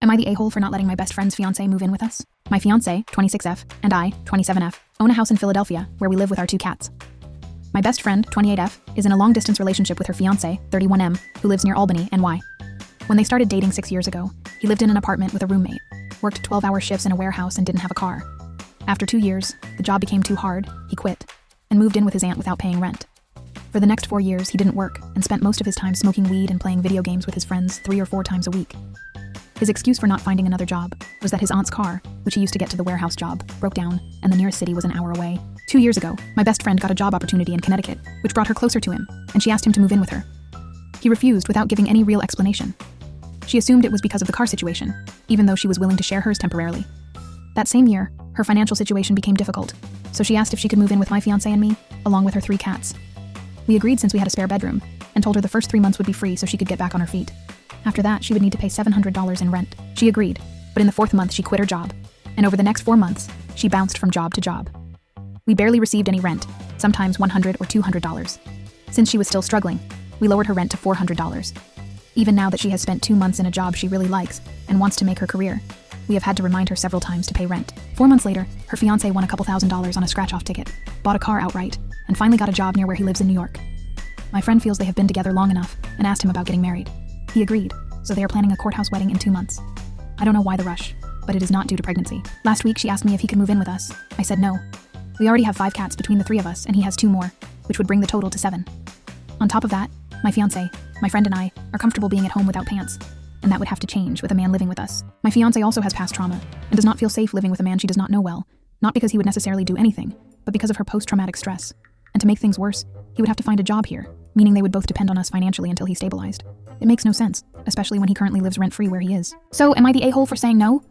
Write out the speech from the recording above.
Am I the a-hole for not letting my best friend's fiancé move in with us? My fiancé, 26F, and I, 27F, own a house in Philadelphia where we live with our 2 cats. My best friend, 28F, is in a long-distance relationship with her fiancé, 31M, who lives near Albany, NY. When they started dating 6 years ago, he lived in an apartment with a roommate, worked 12-hour shifts in a warehouse and didn't have a car. After 2 years, the job became too hard, he quit, and moved in with his aunt without paying rent. For the next 4 years, he didn't work and spent most of his time smoking weed and playing video games with his friends 3 or 4 times a week. His excuse for not finding another job was that his aunt's car, which he used to get to the warehouse job, broke down, and the nearest city was an hour away. 2 years ago, my best friend got a job opportunity in Connecticut, which brought her closer to him, and she asked him to move in with her. He refused without giving any real explanation. She assumed it was because of the car situation, even though she was willing to share hers temporarily. That same year, her financial situation became difficult, so she asked if she could move in with my fiancé and me, along with her 3 cats. We agreed since we had a spare bedroom, and told her the first 3 months would be free so she could get back on her feet. After that, she would need to pay $700 in rent. She agreed, but in the 4th month she quit her job, and over the next 4 months, she bounced from job to job. We barely received any rent, sometimes $100 or $200. Since she was still struggling, we lowered her rent to $400. Even now that she has spent 2 months in a job she really likes and wants to make her career, we have had to remind her several times to pay rent. 4 months later, her fiancé won a couple $1,000s on a scratch-off ticket, bought a car outright, and finally got a job near where he lives in New York. My friend feels they have been together long enough and asked him about getting married. He agreed, so they are planning a courthouse wedding in 2 months. I don't know why the rush, but it is not due to pregnancy. Last week she asked me if he could move in with us. I said no. We already have 5 cats between the 3 of us and he has 2 more, which would bring the total to 7. On top of that, my fiancé, my friend and I are comfortable being at home without pants, and that would have to change with a man living with us. My fiancé also has past trauma and does not feel safe living with a man she does not know well, not because he would necessarily do anything, but because of her post-traumatic stress. And to make things worse, he would have to find a job here, meaning they would both depend on us financially until he stabilized. It makes no sense, especially when he currently lives rent-free where he is. So, am I the a-hole for saying no?